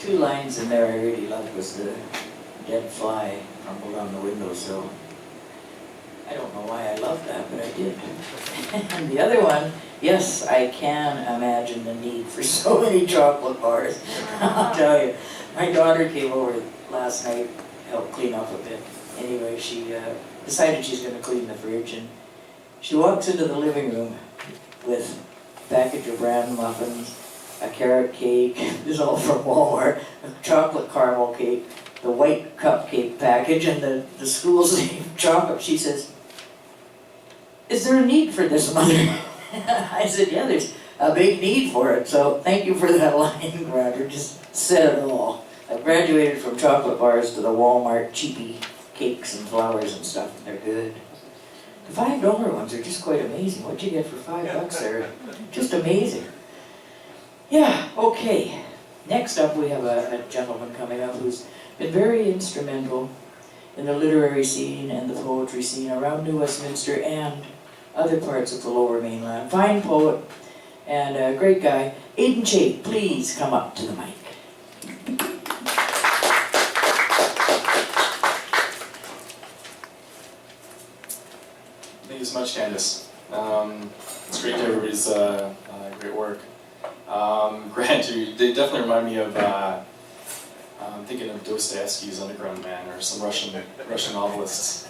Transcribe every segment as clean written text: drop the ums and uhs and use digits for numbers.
two lines in there I really loved was the dead fly crumbled on the windowsill. I don't know why I loved that, but I did. And the other one, yes, I can imagine the need for so many chocolate bars. I'll tell you. My daughter came over last night, helped clean up a bit. Anyway, she decided she's going to clean the fridge, and she walks into the living room with a package of bran muffins, a carrot cake, this is all from Walmart, a chocolate caramel cake, the white cupcake package, and the school's name chocolate. She says, "Is there a need for this, Mother?" I said, "Yeah, there's a big need for it." So thank you for that line, Roger. Just said it all. I graduated from chocolate bars to the Walmart cheapy cakes and flowers and stuff. They're good. The $5 ones are just quite amazing. What'd you get for $5 there? Just amazing. Yeah, okay. Next up we have a gentleman coming up who's been very instrumental in the literary scene and the poetry scene around New Westminster and other parts of the Lower Mainland. Fine poet and a great guy. Aidan Chafe, please come up to the mic. Thank you so much, Candace. It's great to hear everybody's great work. Grant, they definitely remind me of, I'm thinking of Dostoevsky's Underground Man or some Russian novelists,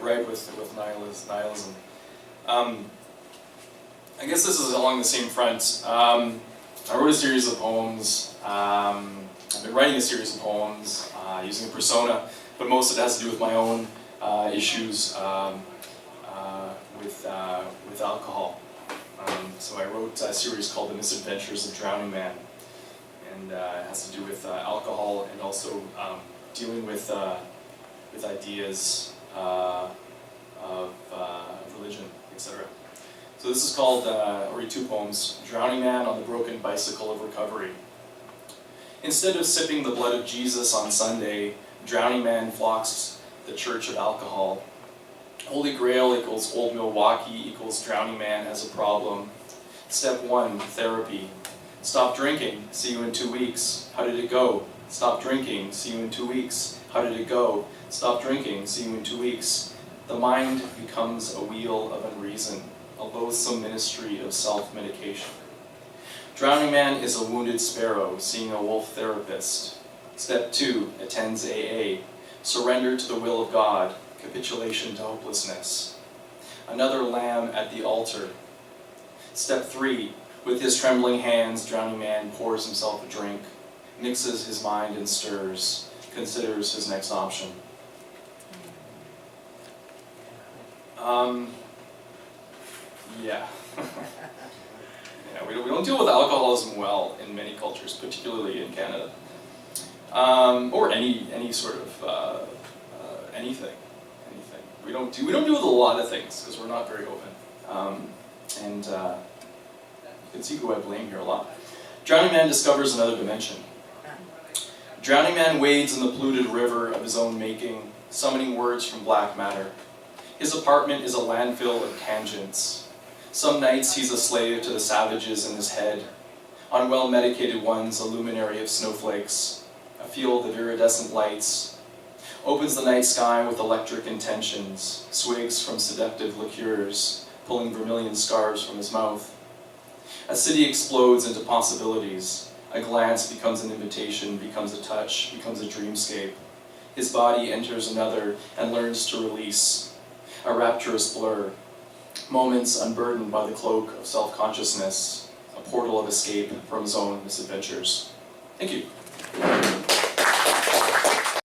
right with nihilism. I guess this is along the same front. I wrote a series of poems. I've been writing a series of poems using a persona, but most of it has to do with my own issues with alcohol. So I wrote a series called The Misadventures of Drowning Man, and it has to do with alcohol and also dealing with ideas of religion, etc. So this is called, I'll read two poems, Drowning Man on the Broken Bicycle of Recovery. Instead of sipping the blood of Jesus on Sunday, drowning man flocks the church of alcohol. Holy Grail equals Old Milwaukee equals drowning man has a problem. Step 1, therapy. Stop drinking, see you in 2 weeks. How did it go? Stop drinking, see you in 2 weeks. How did it go? Stop drinking, see you in 2 weeks. The mind becomes a wheel of unreason, a loathsome ministry of self-medication. Drowning man is a wounded sparrow, seeing a wolf therapist. Step 2, attends AA. Surrender to the will of God, capitulation to hopelessness. Another lamb at the altar. Step 3, with his trembling hands, drowning man pours himself a drink, mixes his mind and stirs, considers his next option. Yeah. We don't deal with alcoholism well in many cultures, particularly in Canada, or any sort of anything. We don't deal with a lot of things because we're not very open, and you can see who I blame here a lot. Drowning man discovers another dimension. Drowning man wades in the polluted river of his own making, summoning words from black matter. His apartment is a landfill of tangents. Some nights he's a slave to the savages in his head. On well-medicated ones, a luminary of snowflakes, a field of iridescent lights. Opens the night sky with electric intentions, swigs from seductive liqueurs, pulling vermilion scarves from his mouth. A city explodes into possibilities. A glance becomes an invitation, becomes a touch, becomes a dreamscape. His body enters another and learns to release. A rapturous blur. Moments unburdened by the cloak of self-consciousness. A portal of escape from his own misadventures. Thank you.